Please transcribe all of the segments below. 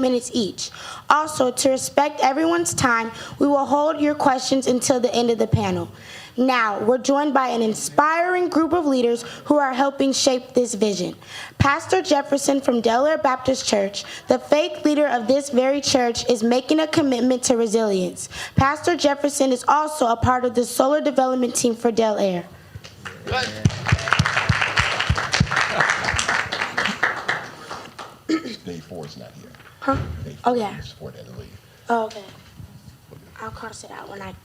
minutes each. Also, to respect everyone's time, we will hold your questions until the end of the panel. Now, we're joined by an inspiring group of leaders who are helping shape this vision. Pastor Jefferson from Delaware Baptist Church, the faith leader of this very church, is making a commitment to resilience. Pastor Jefferson is also a part of the solar development team for Del Air. Dave Ford's not here. Huh? Dave Oh, Ford yeah. is Ford had to leave. Oh, okay. I'll cross it out when okay.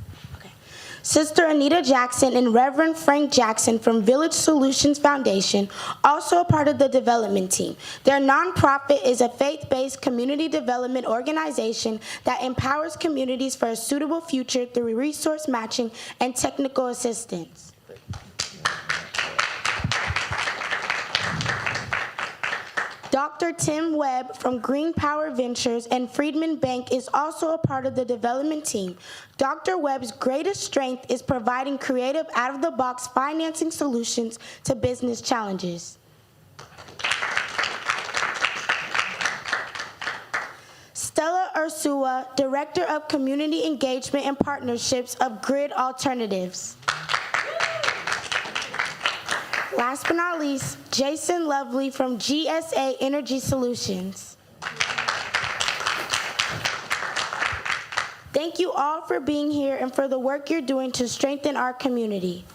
Sister Anita Jackson and Reverend Frank Jackson from Village Solutions Foundation, also a part of the development team. Their nonprofit is a faith-based community development organization that empowers communities for a suitable future through resource matching and technical assistance. Dr. Tim Webb from Green Power Ventures and Freedman Bank is also a part of the development team. Dr. Webb's greatest strength is providing creative, out-of-the-box financing solutions to business challenges. Stella Ursua, Director of Community Engagement and Partnerships of Grid Alternatives. Last but not least, Jason Lovely from GSA Energy Solutions. Thank you all for being here and for the work you're doing to strengthen our community.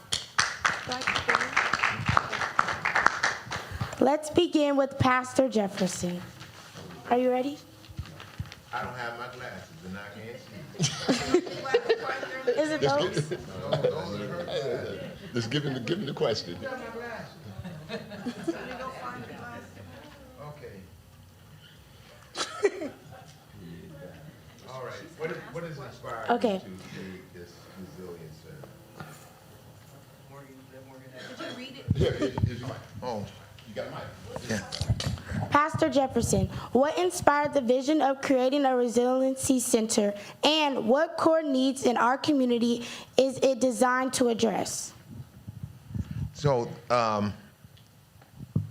Let's begin with Pastor Jefferson. Are you ready? I don't have my glasses and I can't see. Is it those? Let's give him the question. Okay. All right. What is inspired you Okay. to create this resilience center? Oh, you got a mic? Yeah. Pastor Jefferson, what inspired the vision of creating a resiliency center, and what core needs in our community is it designed to address? So I'm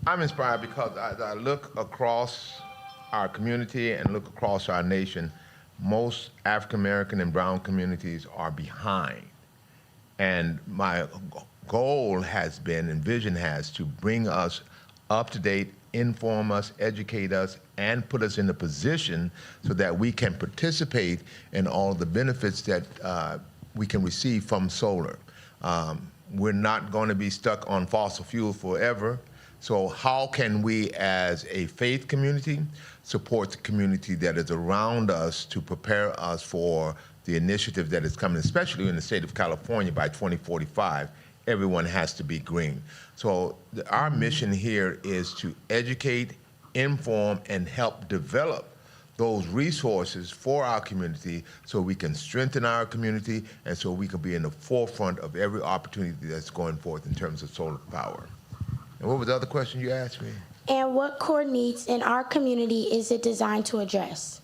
inspired because I look across our community and look across our nation. Most African American and brown communities are behind. And my goal has been, and vision has, to bring us up to date, inform us, educate us, and put us in a position so that we can participate in all the benefits that we can receive from solar. We're not going to be stuck on fossil fuel forever. So how can we, as a faith community, support the community that is around us to prepare us for the initiative that is coming, especially in the state of California by 2045, everyone has to be green. So our mission here is to educate, inform, and help develop those resources for our community so we can strengthen our community and so we can be in the forefront of every opportunity that's going forth in terms of solar power. And what was the other question you asked me? And what core needs in our community is it designed to address?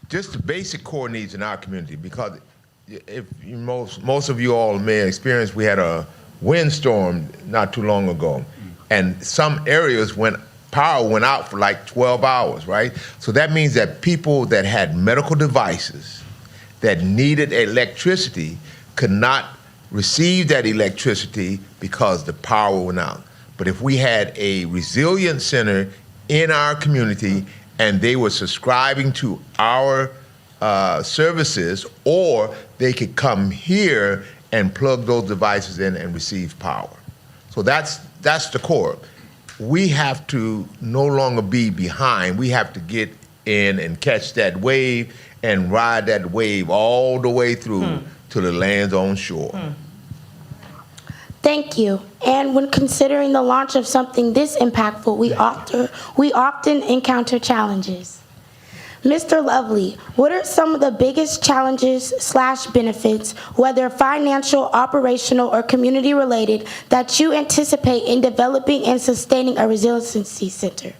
Just the basic core needs in our community, because if you, most of you all may have experienced, we had a windstorm not too long ago, and some areas power went out for like 12 hours, right? So that means that people that had medical devices that needed electricity could not receive that electricity because the power went out. But if we had a resilience center in our community and they were subscribing to our services, or they could come here and plug those devices in and receive power. So that's the core. We have to no longer be behind. We have to get in and catch that wave and ride that wave all the way through to the lands on shore. Thank you. And when considering the launch of something this impactful, we often encounter challenges. Mr. Lovely, what are some of the biggest challenges/benefits, whether financial, operational, or community related, that you anticipate in developing and sustaining a resiliency center?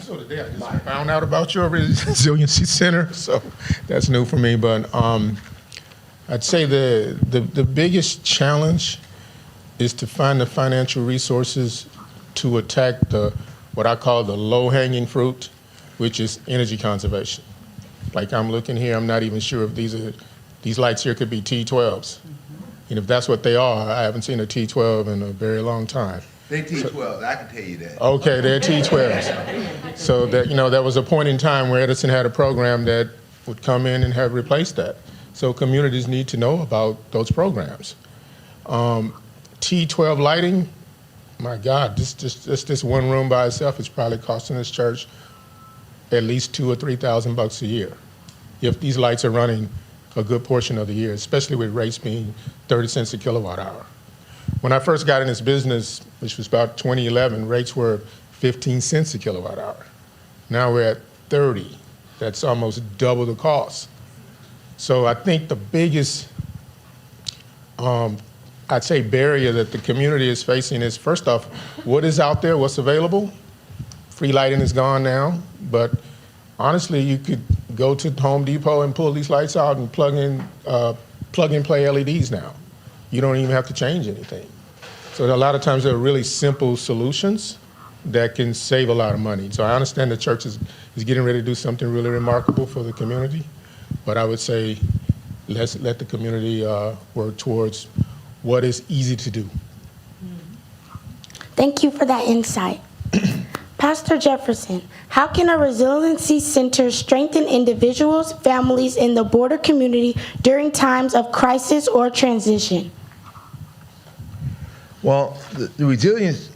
So today I just found out about your resiliency center, so that's new for me. But I'd say the biggest challenge is to find the financial resources to attack what I call the low-hanging fruit. which is energy conservation. Like I'm looking here, I'm not even sure if these lights here could be T12s. And if that's what they are, I haven't seen a T12 in a very long time. They T12, I can tell you that. Okay, they're T12s. So that, there was a point in time where Edison had a program that would come in and have replaced that. So communities need to know about those programs. T12 lighting, my God, this one room by itself is probably costing this church at least $2,000 or $3,000 a year if these lights are running a good portion of the year, especially with rates being 30 cents a kilowatt hour. When I first got in this business, which was about 2011, rates were 15 cents a kilowatt hour. Now we're at 30. That's almost double the cost. So I think the biggest, I'd say, barrier that the community is facing is, first off, what is out there, what's available? Free lighting is gone now, but honestly, you could go to Home Depot and pull these lights out and plug and play LEDs now. You don't even have to change anything. So a lot of times there are really simple solutions that can save a lot of money. So I understand the church is getting ready to do something really remarkable for the community, but I would say let's let the community work towards what is easy to do. Thank you for that insight. Pastor Jefferson, how can a resiliency center strengthen individuals, families, and the border community during times of crisis or transition? Well, the resilience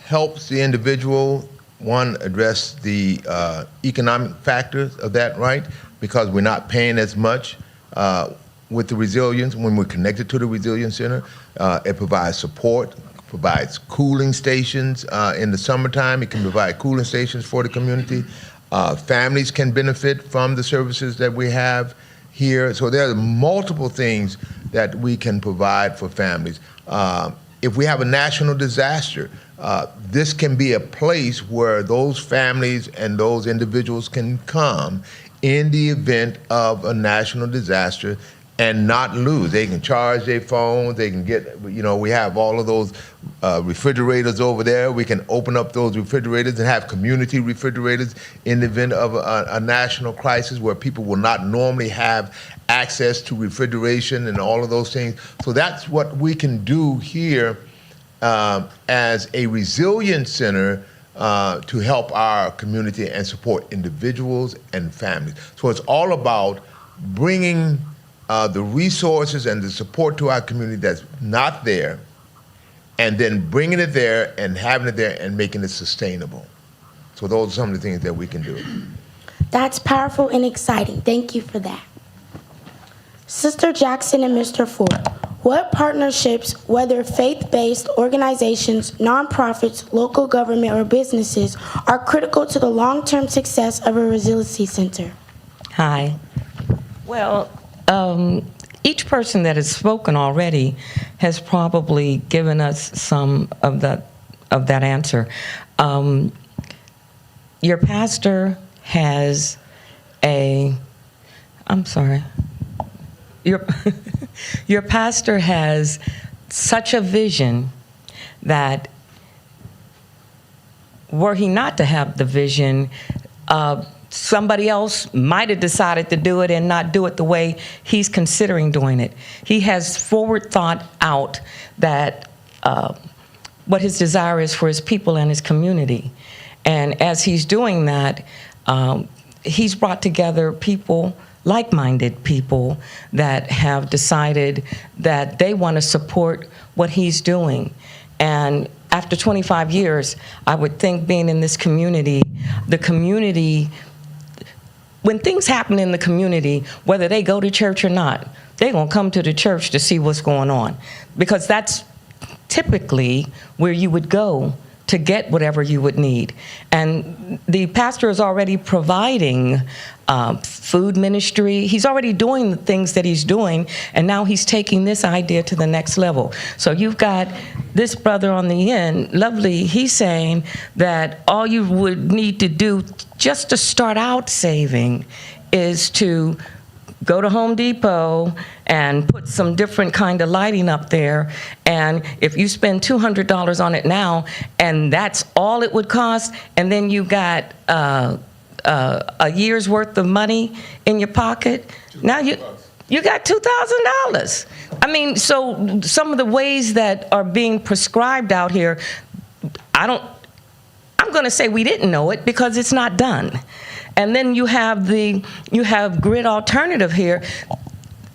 helps the individual, one, address the economic factors of that, right? Because we're not paying as much with the resilience when we're connected to the Resilience Center. It provides support, provides cooling stations in the summertime. It can provide cooling stations for the community. Families can benefit from the services that we have here. So there are multiple things that we can provide for families. If we have a national disaster, this can be a place where those families and those individuals can come in the event of a national disaster and not lose. They can charge their phones, they can get, we have all of those refrigerators over there. We can open up those refrigerators and have community refrigerators in the event of a national crisis where people will not normally have access to refrigeration and all of those things. So that's what we can do here as a resilience center to help our community and support individuals and families. So it's all about bringing the resources and the support to our community that's not there, and then bringing it there and having it there and making it sustainable. So those are some of the things that we can do. That's powerful and exciting. Thank you for that. Sister Jackson and Mr. Ford, what partnerships, whether faith-based organizations, nonprofits, local government, or businesses, are critical to the long-term success of a resiliency center? Hi. Well, each person that has spoken already has probably given us some of that answer. Your pastor has your pastor has such a vision that were he not to have the vision, somebody else might have decided to do it and not do it the way he's considering doing it. He has forward thought out that what his desire is for his people and his community. And as he's doing that, he's brought together people, like-minded people, that have decided that they want to support what he's doing. And after 25 years, I would think, being in this community, the community, when things happen in the community, whether they go to church or not, they're going to come to the church to see what's going on, because that's typically where you would go to get whatever you would need. And the pastor is already providing food ministry. He's already doing the things that he's doing, and now he's taking this idea to the next level. So you've got this brother on the end, Lovely, he's saying that all you would need to do just to start out saving is to go to Home Depot and put some different kind of lighting up there. And if you spend $200 on it now, and that's all it would cost, and then you got a year's worth of money in your pocket. Now you got $2,000. I mean, so some of the ways that are being prescribed out here, I'm going to say we didn't know it because it's not done. And then you have Grid Alternative here.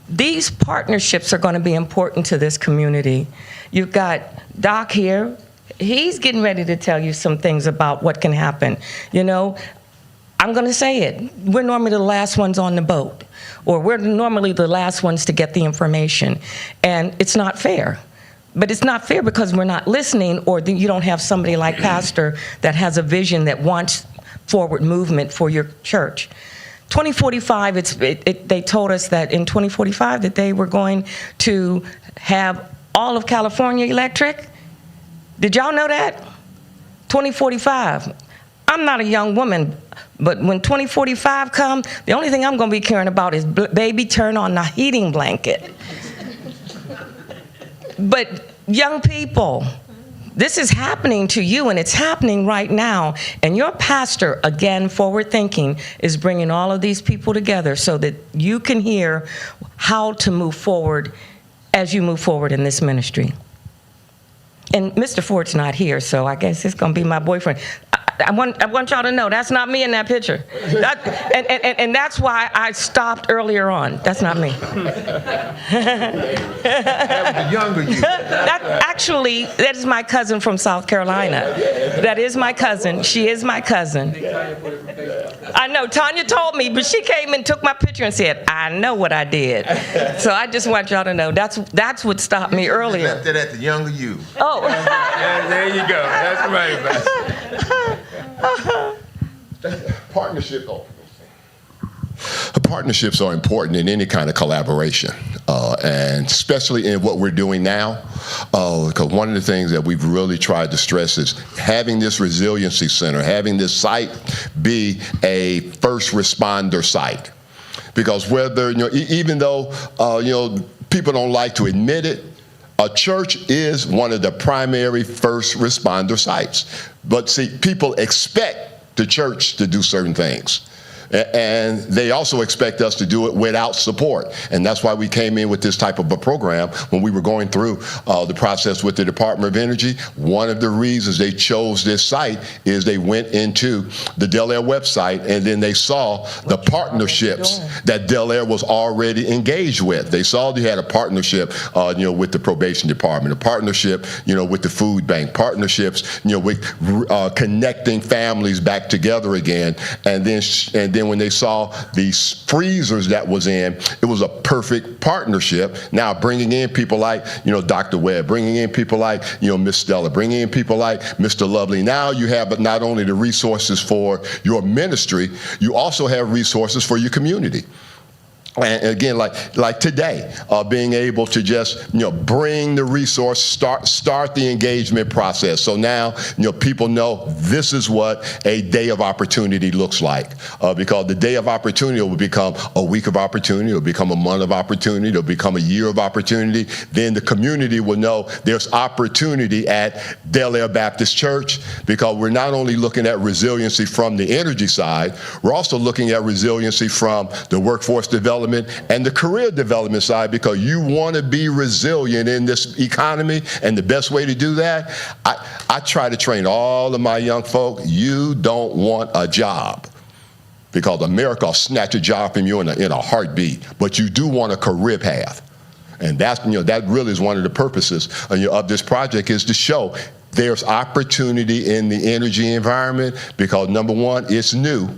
These partnerships are going to be important to this community. You've got Doc here. He's getting ready to tell you some things about what can happen. You know, I'm going to say it. We're normally the last ones on the boat, or we're normally the last ones to get the information. And it's not fair. But it's not fair because we're not listening, or you don't have somebody like Pastor that has a vision that wants forward movement for your church. 2045, they told us that in 2045 that they were going to have all of California electric. Did y'all know that? 2045. I'm not a young woman, but when 2045 comes, the only thing I'm going to be caring about is, baby, turn on the heating blanket. But young people, this is happening to you, and it's happening right now. And your pastor, again, forward thinking, is bringing all of these people together so that you can hear how to move forward as you move forward in this ministry. And Mr. Ford's not here, so I guess it's going to be my boyfriend. I want y'all to know that's not me in that picture. And that's why I stopped earlier on. That's not me. That was the younger you. That is my cousin from South Carolina. That is my cousin. She is my cousin. I know, Tanya told me, but she came and took my picture and said, I know what I did. So I just want y'all to know that's what stopped me earlier. Left it at the younger you. Oh. There you go. That's right. Partnerships are important in any kind of collaboration, and especially in what we're doing now, because one of the things that we've really tried to stress is having this resiliency center, having this site be a first responder site. Because whether, even though, people don't like to admit it, a church is one of the primary first responder sites. But see, people expect the church to do certain things. And they also expect us to do it without support. And that's why we came in with this type of a program when we were going through the process with the Department of Energy. One of the reasons they chose this site is they went into the Del Air website and then they saw the partnerships that Del Air was already engaged with. They saw they had a partnership, with the probation department, a partnership, with the food bank, partnerships, with connecting families back together again. And then when they saw these freezers that was in, it was a perfect partnership. Now bringing in people like, Dr. Webb, bringing in people like, Miss Stella, bringing in people like Mr. Lovely. Now you have not only the resources for your ministry, you also have resources for your community. And again, like today, being able to just bring the resource, start the engagement process. So now people know this is what a day of opportunity looks like, because the day of opportunity will become a week of opportunity, it'll become a month of opportunity, it'll become a year of opportunity. Then the community will know there's opportunity at Del Air Baptist Church, because we're not only looking at resiliency from the energy side, we're also looking at resiliency from the workforce development and the career development side, because you want to be resilient in this economy. And the best way to do that, I try to train all of my young folk, you don't want a job, because America will snatch a job from you in a heartbeat, but you do want a career path. And that's, that really is one of the purposes of this project, is to show there's opportunity in the energy environment, because number one, it's new.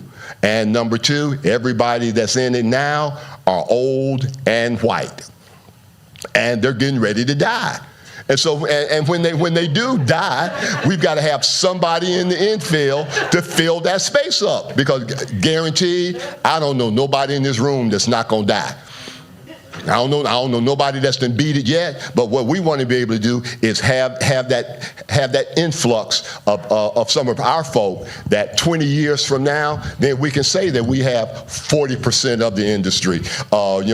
And number two, everybody that's in it now are old and white, and they're getting ready to die. And so, and when they do die, we've got to have somebody in the infield to fill that space up, because guaranteed, I don't know nobody in this room that's not going to die. I don't know nobody that's been beat it yet, but what we want to be able to do is have that influx of some of our folk that 20 years from now, then we can say that we have 40% of the industry,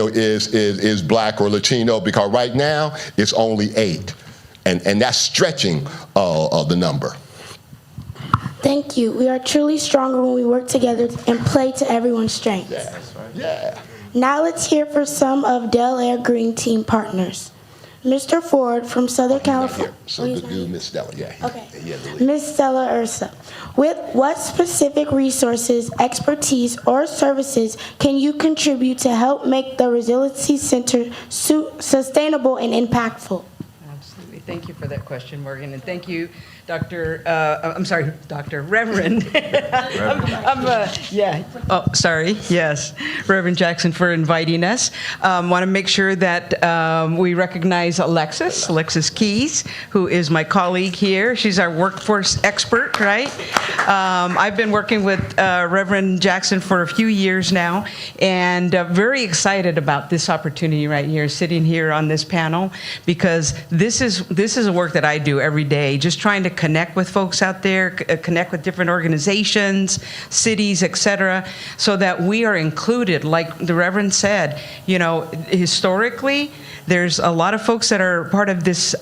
is black or Latino, because right now it's only 8%, and that's stretching the number. Thank you. We are truly stronger when we work together and play to everyone's strengths. Yeah. Now let's hear for some of Del Air Green Team partners. Mr. Ford from Southern California. So the dude, Miss Stella, yeah. Okay. Yeah, the lead. Ms. Stella Ursa, with what specific resources, expertise, or services can you contribute to help make the Resiliency Center sustainable and impactful? Absolutely. Thank you for that question, Morgan, and thank you, Dr. Reverend. Reverend Jackson, for inviting us. Want to make sure that we recognize Alexis Keys, who is my colleague here. She's our workforce expert, right? I've been working with Reverend Jackson for a few years now, and very excited about this opportunity right here, sitting here on this panel, because this is a work that I do every day, just trying to connect with folks out there, connect with different organizations, cities, et cetera, so that we are included. Like the Reverend said, you know, historically, there's a lot of folks that are part of this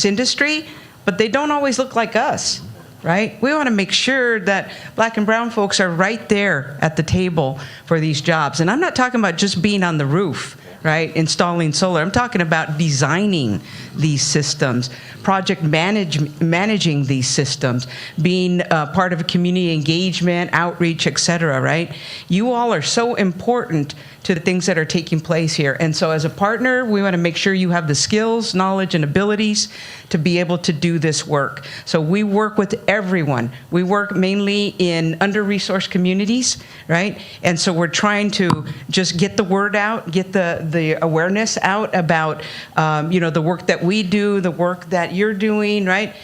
industry, but they don't always look like us, right? We want to make sure that Black and brown folks are right there at the table for these jobs. And I'm not talking about just being on the roof, right, installing solar. I'm talking about designing these systems, project managing these systems, being part of a community engagement, outreach, et cetera, right? You all are so important to the things that are taking place here. And so as a partner, we want to make sure you have the skills, knowledge, and abilities to be able to do this work. So we work with everyone. We work mainly in under-resourced communities, right? And so we're trying to just get the word out, get the awareness out about, you know, the work that we do, the work that you're doing, right?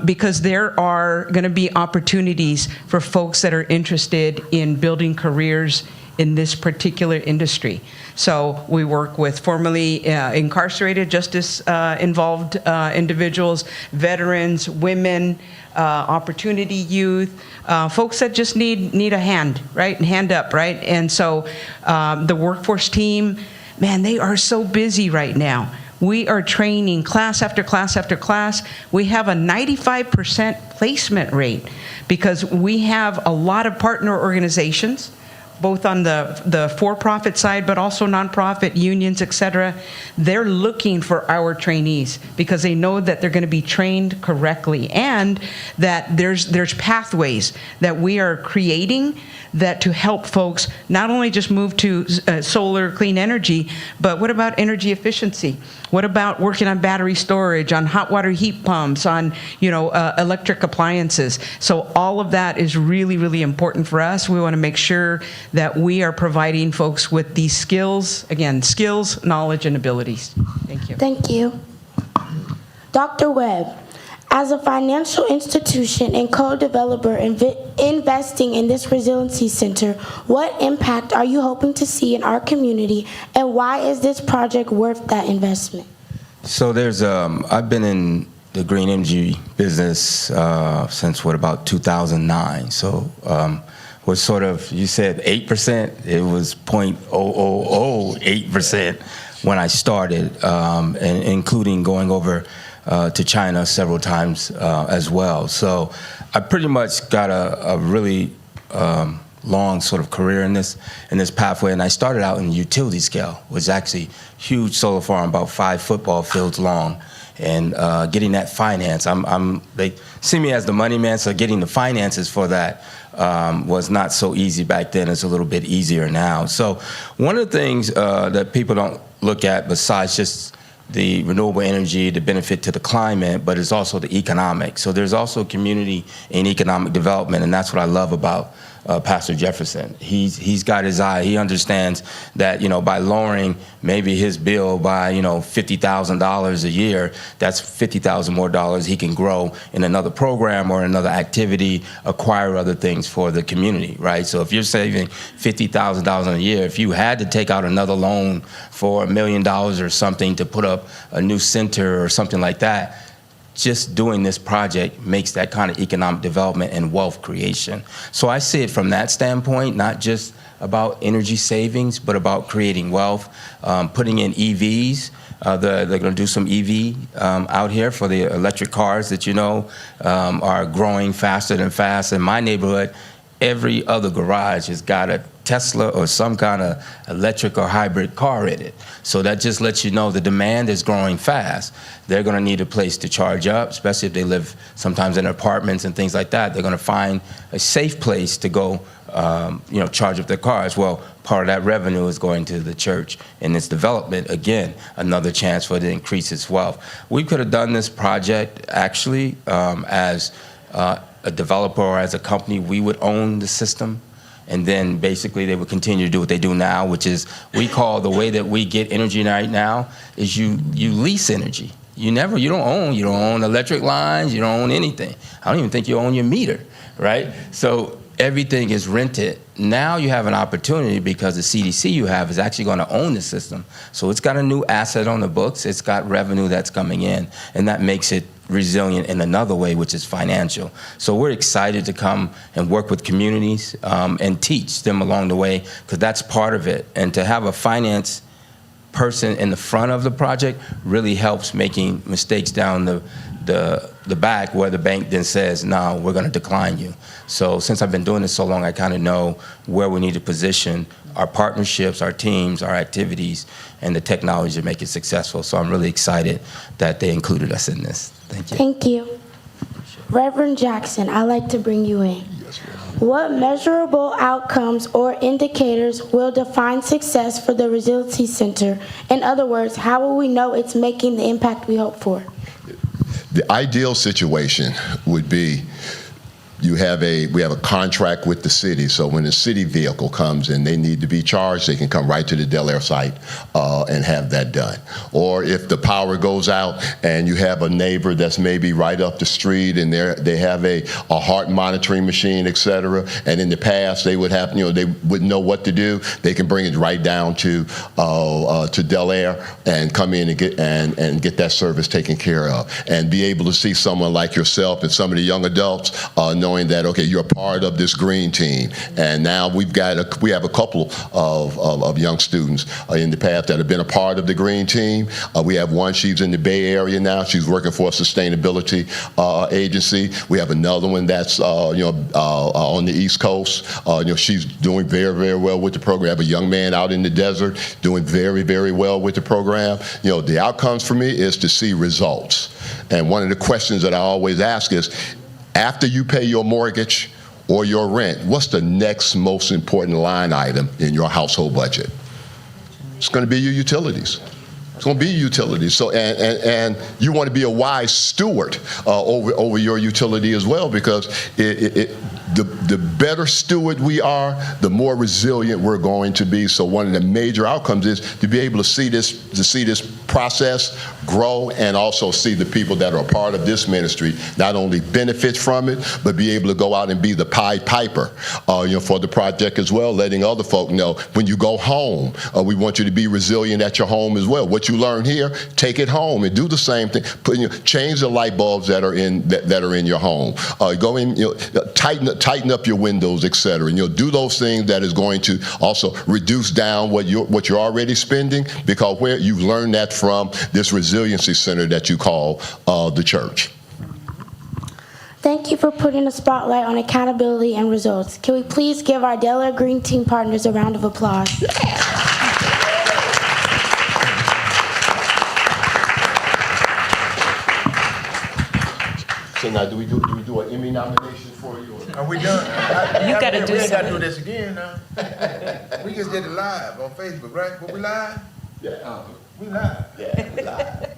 Because there are going to be opportunities for folks that are interested in building careers in this particular industry. So we work with formerly incarcerated, justice-involved individuals, veterans, women, opportunity youth, folks that just need a hand, right? Hand up, right? And so the workforce team, man, they are so busy right now. We are training class after class after class. We have a 95% placement rate because we have a lot of partner organizations, both on the for-profit side, but also nonprofit unions, et cetera. They're looking for our trainees because they know that they're going to be trained correctly, and that there's pathways that we are creating that to help folks not only just move to solar, clean energy, but what about energy efficiency? What about working on battery storage, on hot water heat pumps, on, you know, electric appliances? So all of that is really, really important for us. We want to make sure that we are providing folks with these skills, again, skills, knowledge, and abilities. Thank you. Thank you. Dr. Webb, as a financial institution and co-developer investing in this Resiliency Center, what impact are you hoping to see in our community, and why is this project worth that investment? So there's, I've been in the green energy business since, about 2009. So was sort of, you said 8%, it was 0.0008% when I started, and including going over to China several times as well. So I pretty much got a really long sort of career in this pathway, and I started out in utility scale, was actually huge solar farm, about 5 football fields long, and getting that finance. They see me as the money man, so getting the finances for that was not so easy back then. It's a little bit easier now. So one of the things that people don't look at, besides just the renewable energy, the benefit to the climate, but it's also the economic. So there's also community and economic development, and that's what I love about Pastor Jefferson. He's got his eye. He understands that, you know, by lowering maybe his bill by, you know, $50,000 a year, that's $50,000 more dollars he can grow in another program or another activity, acquire other things for the community, right? So if you're saving $50,000 a year, if you had to take out another loan for $1 million or something to put up a new center or something like that, just doing this project makes that kind of economic development and wealth creation. So I see it from that standpoint, not just about energy savings, but about creating wealth, putting in EVs. They're going to do some EV out here for the electric cars that are growing faster than fast. In my neighborhood, every other garage has got a Tesla or some kind of electric or hybrid car in it. So that just lets you know the demand is growing fast. They're going to need a place to charge up, especially if they live sometimes in apartments and things like that. They're going to find a safe place to go, charge up their cars. Well, part of that revenue is going to the church in its development. Again, another chance for it to increase its wealth. We could have done this project actually as a developer or as a company. We would own the system, and then basically they would continue to do what they do now, which is we call the way that we get energy right now is you lease energy. You don't own electric lines, you don't own anything. I don't even think you own your meter, right? So everything is rented. Now you have an opportunity because the CDC you have is actually going to own the system. So it's got a new asset on the books, it's got revenue that's coming in, and that makes it resilient in another way, which is financial. So we're excited to come and work with communities and teach them along the way, because that's part of it. And to have a finance person in the front of the project really helps making mistakes down the back where the bank then says, no, we're going to decline you. So since I've been doing this so long, I kind of know where we need to position our partnerships, our teams, our activities, and the technology to make it successful. So I'm really excited that they included us in this. Thank you. Thank you. Reverend Jackson, I'd like to bring you in. What measurable outcomes or indicators will define success for the Resiliency Center? In other words, how will we know it's making the impact we hope for? The ideal situation would be we have a contract with the city, so when a city vehicle comes and they need to be charged, they can come right to the Del Air site and have that done. Or if the power goes out and you have a neighbor that's maybe right up the street and they have a heart monitoring machine, et cetera, and in the past they would have, they wouldn't know what to do, they can bring it right down to Del Air and come in and get that service taken care of, and be able to see someone like yourself and some of the young adults knowing that, okay, you're part of this green team. And now we have a couple of young students in the past that have been a part of the green team. We have one, she's in the Bay Area now. She's working for a sustainability agency. We have another one that's on the East Coast. She's doing very, very well with the program. We have a young man out in the desert doing very, very well with the program. The outcomes for me is to see results. And one of the questions that I always ask is, after you pay your mortgage or your rent, what's the next most important line item in your household budget? It's going to be your utilities. It's going to be utilities. So, and you want to be a wise steward over your utility as well, because the better steward we are, the more resilient we're going to be. So one of the major outcomes is to be able to see this process grow, and also see the people that are a part of this ministry not only benefit from it, but be able to go out and be the Pied Piper, for the project as well, letting other folk know when you go home, we want you to be resilient at your home as well. What you learn here, take it home and do the same thing. Change the light bulbs that are in your home. Go in, tighten up your windows, etc. And do those things that is going to also reduce down what you're already spending, because where you've learned that from this resiliency center that you call the church. Thank you for putting a spotlight on accountability and results. Can we please give our Del Air Green Team partners a round of applause? So now, do we do an Emmy nomination for you? Are we done? You gotta do We ain't got to something. do this again now. We just did it live on Facebook, right? Were we live? Yeah. We live. Yeah, we live.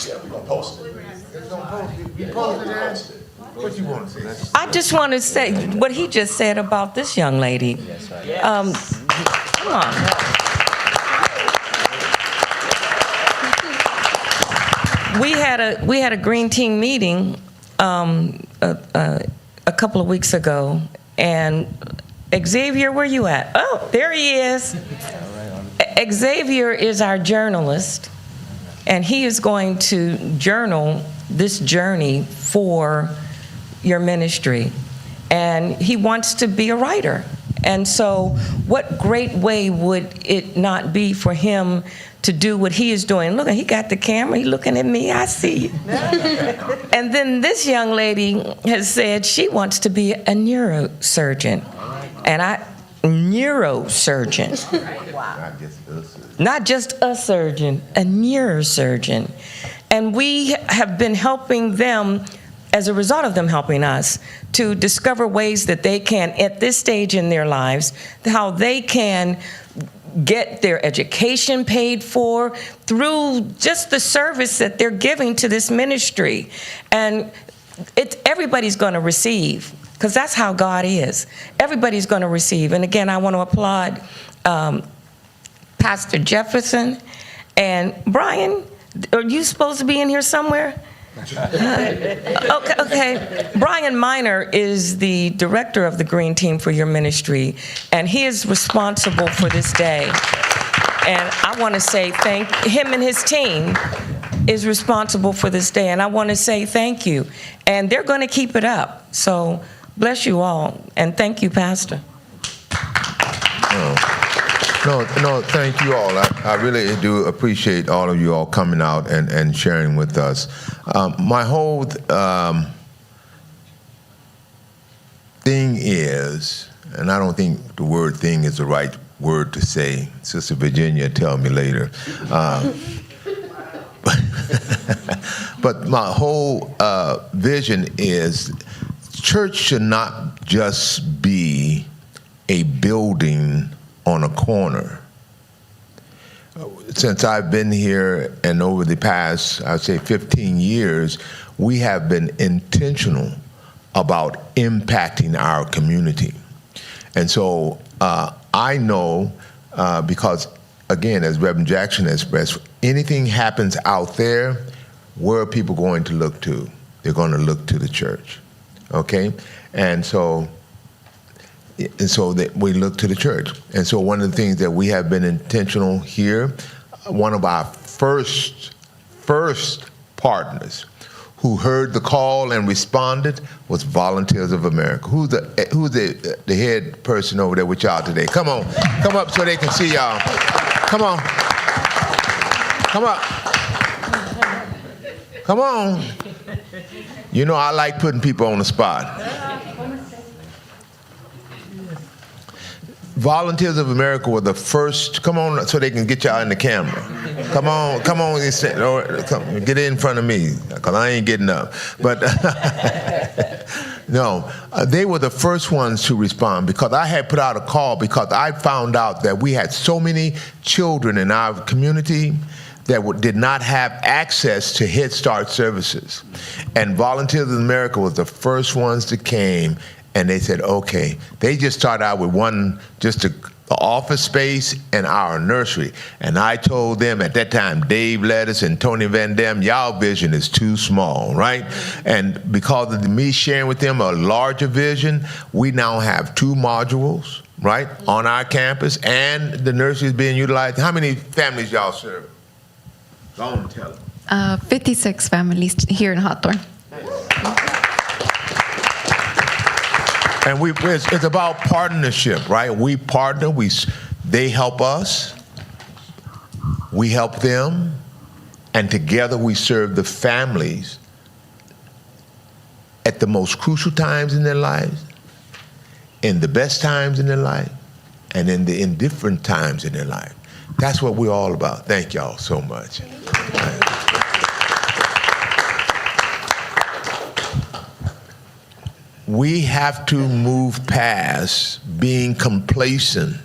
Yeah, we're gonna post it. It's gonna post it. We posted it. What you want to say? I just want to say what he just said about this young lady. Come on. We had a green team meeting a couple of weeks ago, and Xavier, where you at? Oh, there he is. Xavier is our journalist, and he is going to journal this journey for your ministry, and he wants to be a writer. And so what great way would it not be for him to do what he is doing? Look, he got the camera, he looking at me, I see you. And then this young lady has said she wants to be a neurosurgeon. And neurosurgeon. Not just a surgeon, a neurosurgeon. And we have been helping them, as a result of them helping us, to discover ways that they can, at this stage in their lives, how they can get their education paid for through just the service that they're giving to this ministry. And everybody's going to receive, because that's how God is. Everybody's going to receive. And again, I want to applaud Pastor Jefferson. And Brian, are you supposed to be in here somewhere? Okay. Brian Miner is the director of the Green Team for your ministry, and he is responsible for this day. And I want to say him and his team is responsible for this day, and I want to say thank you. And they're going to keep it up. So bless you all, and thank you, Pastor. No, thank you all. I really do appreciate all of you all coming out and sharing with us. My whole thing is, and I don't think the word thing is the right word to say. Sister Virginia, tell me later. But my whole vision is church should not just be a building on a corner. Since I've been here and over the past, I'd say 15 years, we have been intentional about impacting our community. And so I know, because again, as Reverend Jackson expressed, anything happens out there, where are people going to look to? They're going to look to the church, okay? And so that we look to the church. And so one of the things that we have been intentional here, one of our first partners who heard the call and responded was Volunteers of America. Who's the head person over there with y'all today? Come on, come up so they can see y'all. Come on, come up. Come on. You know I like putting people on the spot. Volunteers of America were the first, come on so they can get y'all in the camera. Come on, get in front of me, because I ain't getting up. But no, they were the first ones to respond, because I had put out a call because I found out that we had so many children in our community that did not have access to Head Start services. And Volunteers of America was the first ones that came. And they said, okay. They just started out with just the office space and our nursery. And I told them at that time, Dave Lettuce and Tony Van Dam, y'all vision is too small, right? And because of me sharing with them a larger vision, we now have 2 modules, right, on our campus, and the nursery is being utilized. How many families y'all serve? Go on and tell them. 56 families here in Hawthorne. And it's about partnership, right? We partner, they help us, we help them, and together we serve the families at the most crucial times in their lives, in the best times in their life, and in the indifferent times in their life. That's what we're all about. Thank y'all so much. We have to move past being complacent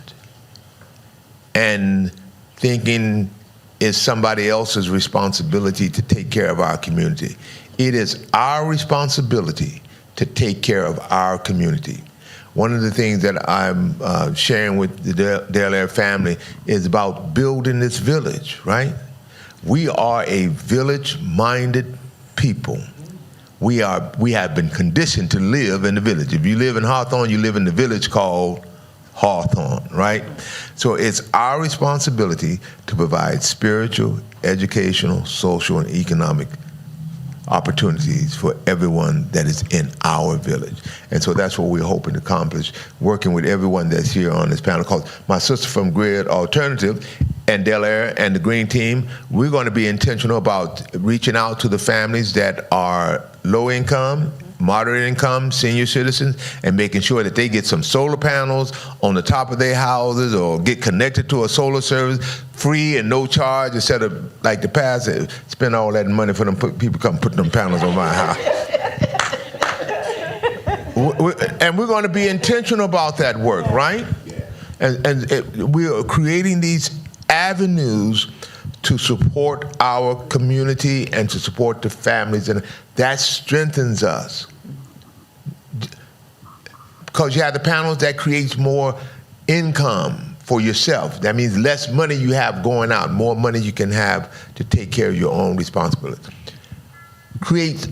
and thinking it's somebody else's responsibility to take care of our community. It is our responsibility to take care of our community. One of the things that I'm sharing with the Dale Air family is about building this village, right? We are a village-minded people. We have been conditioned to live in the village. If you live in Hawthorne, you live in the village called Hawthorne, right? So it's our responsibility to provide spiritual, educational, social, and economic opportunities for everyone that is in our village. And so that's what we're hoping to accomplish, working with everyone that's here on this panel. Because my sister from Grid Alternative and Del Air and the Green Team, we're going to be intentional about reaching out to the families that are low income, moderate income, senior citizens, and making sure that they get some solar panels on the top of their houses or get connected to a solar service free and no charge, instead of like the past, spend all that money for them people come put them panels on my house. And we're going to be intentional about that work, right? And we are creating these avenues to support our community and to support the families, and that strengthens us. Because you have the panels, that creates more income for yourself. That means less money you have going out, more money you can have to take care of your own responsibilities. Create,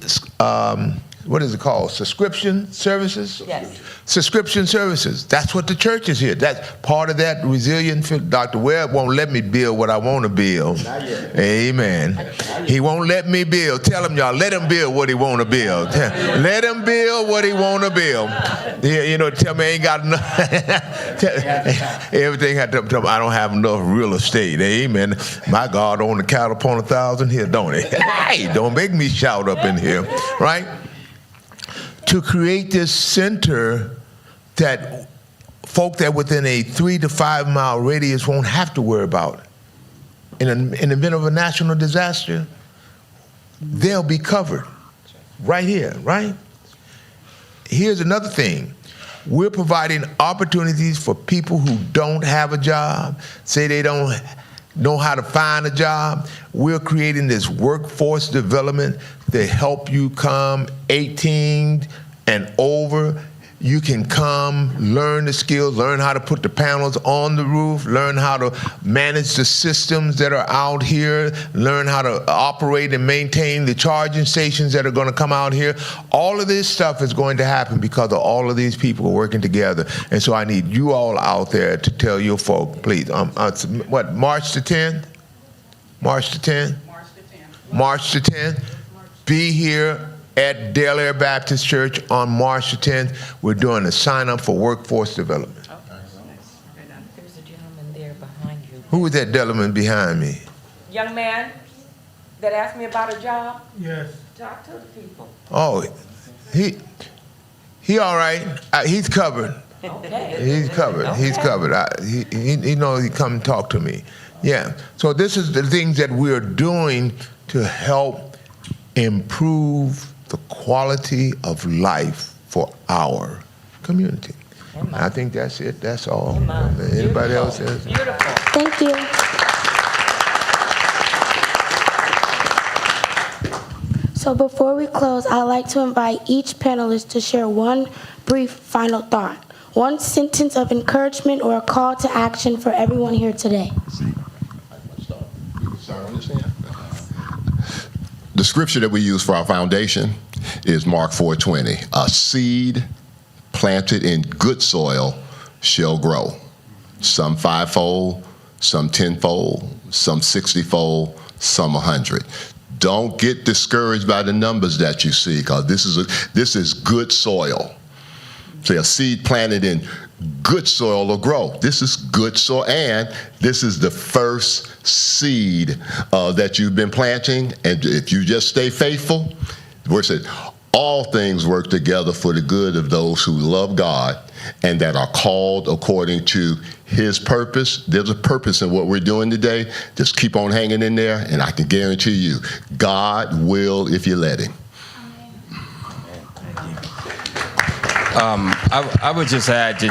what is it called? Subscription services? Yes. Subscription services. That's what the church is here. That's part of that resilience. Dr. Webb won't let me build what I want to build. Not yet. Amen. He won't let me build. Tell him, y'all, let him build what he want to build. Let him build what he want to build. You know, tell me I ain't got enough. Everything had to tell me I don't have enough real estate. Amen. My God owned the cattle upon 1,000 hills, don't he? Hey, don't make me shout up in here, right? To create this center that folk that within a 3 to 5 mile radius won't have to worry about. In the event of a national disaster, they'll be covered right here, right? Here's another thing. We're providing opportunities for people who don't have a job, say they don't know how to find a job. We're creating this workforce development to help you come 18 and over. You can come, learn the skills, learn how to put the panels on the roof, learn how to manage the systems that are out here, learn how to operate and maintain the charging stations that are going to come out here. All of this stuff is going to happen because of all of these people working together. And so I need you all out there to tell your folk, please, what, March the 10th? March the 10th? March the 10th. Be here at Del Air Baptist Church on March the 10th. We're doing a sign up for workforce development. There's a gentleman there behind you. Who is that gentleman behind me? Young man that asked me about a job? Yes. Talk to the people. Oh, he all right. He's covered. Okay. He's covered. Okay. He's covered. He knows he come talk to me. Yeah. So this is the things that we're doing to help improve the quality of life for our community. I think that's it. That's all. Anybody else? Beautiful. Thank you. So before we close, I'd like to invite each panelist to share one brief final thought, one sentence of encouragement or a call to action for everyone here today. The scripture that we use for our foundation is Mark 4:20. A seed planted in good soil shall grow. Some 5-fold, some 10-fold, some 60-fold, some 100. Don't get discouraged by the numbers that you see, because this is good soil. Say a seed planted in good soil will grow. This is good soil, and this is the first seed that you've been planting. And if you just stay faithful, the word said, all things work together for the good of those who love God and that are called according to his purpose. There's a purpose in what we're doing today. Just keep on hanging in there, and I can guarantee you, God will if you let him. I would just add to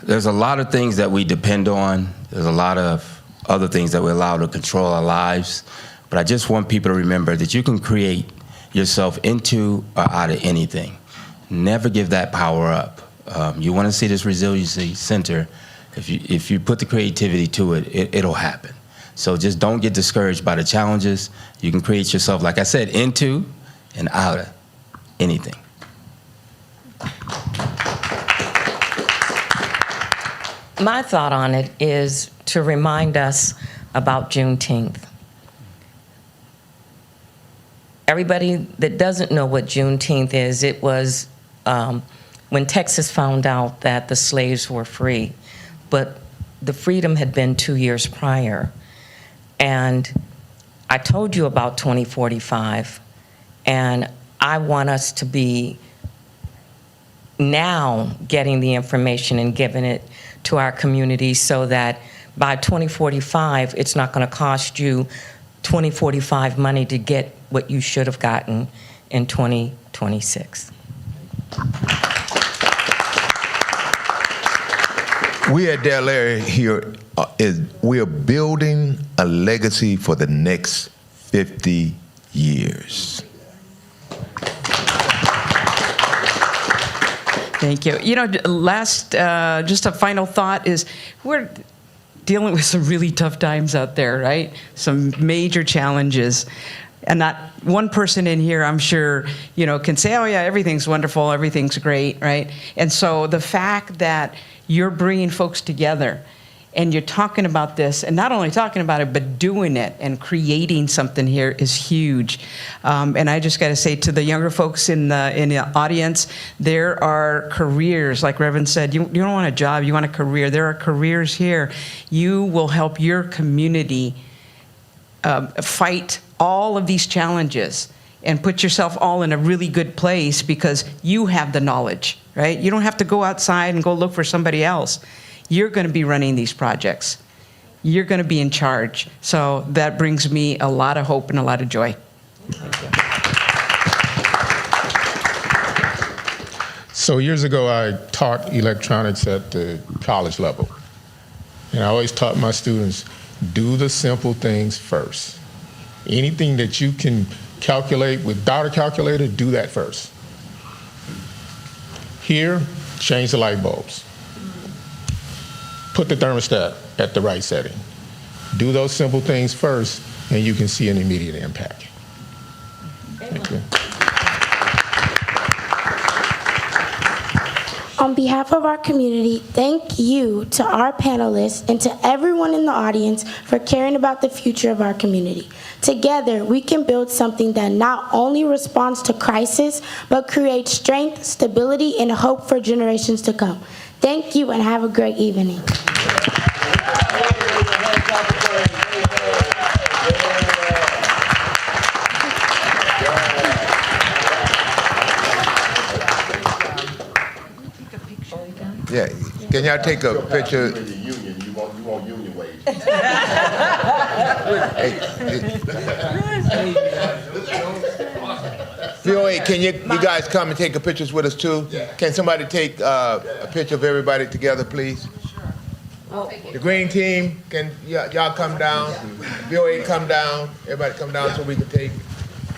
there's a lot of things that we depend on. There's a lot of other things that we allow to control our lives. But I just want people to remember that you can create yourself into or out of anything. Never give that power up. You want to see this resiliency center, if you put the creativity to it, it'll happen. So just don't get discouraged by the challenges. You can create yourself, like I said, into and out of anything. My thought on it is to remind us about Juneteenth. everybody that doesn't know what Juneteenth is, it was when Texas found out that the slaves were free, but the freedom had been 2 years prior. And I told you about 2045, and I want us to be now getting the information and giving it to our community so that by 2045, it's not going to cost you 2045 money to get what you should have gotten in 2026. We at Del Air here we are building a legacy for the next 50 years. Thank you. You know, last, just a final thought is we're dealing with some really tough times out there, right? Some major challenges. And not one person in here, I'm sure, you know, can say, oh yeah, everything's wonderful, everything's great, right? And so the fact that you're bringing folks together and you're talking about this, and not only talking about it, but doing it and creating something here is huge. And I just got to say to the younger folks in the audience, there are careers, like Reverend said, you don't want a job, you want a career. There are careers here. You will help your community fight all of these challenges and put yourself all in a really good place because you have the knowledge, right? You don't have to go outside and go look for somebody else. You're going to be running these projects. You're going to be in charge. So that brings me a lot of hope and a lot of joy. So years ago, I taught electronics at the college level. And I always taught my students, do the simple things first. Anything that you can calculate without a calculator, do that first. Here, change the light bulbs. Put the thermostat at the right setting. Do those simple things first, and you can see an immediate impact. Thank you. On behalf of our community, thank you to our panelists and to everyone in the audience for caring about the future of our community. Together, we can build something that not only responds to crisis, but creates strength, stability, and hope for generations to come. Thank you and have a great evening. Yeah, can y'all take a picture? Union, you want union wage. VOA, can you guys come and take a pictures with us too? Can somebody take a picture of everybody together, please? The green team, can y'all come down? VOA, come down. Everybody come down so we can take.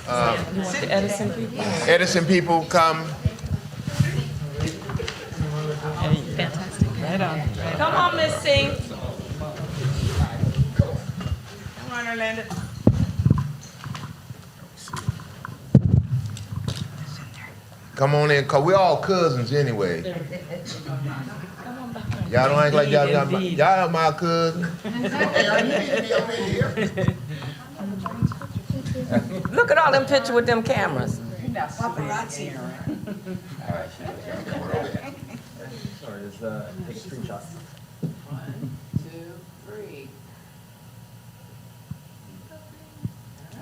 Edison people. Edison people, come. Fantastic. Right on. Come on, Miss Singh. Come on, Orlando. Come on in, cause we're all cousins anyway. Y'all don't act like y'all my cousin. Look at all them pictures with them cameras.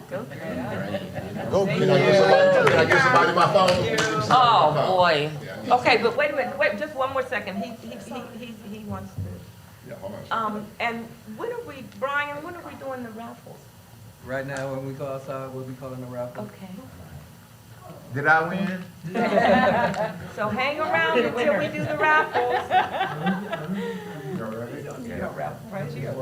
Go, can I get somebody my phone? Oh, boy. Okay, but wait a minute, wait, just one more second. He wants to. Yeah, hold on. And Brian, when are we doing the raffles? Right now, when we go outside, we'll be calling the raffle. Okay. Did I win? So hang around until we do the raffles. Right here.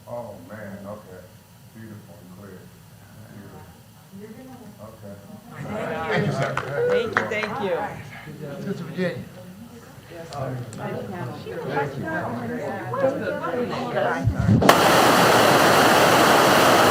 Oh, man, okay. Beautiful and clear. Beautiful. Okay. Thank you, sir. Thank you. Sister Virginia. Thank you.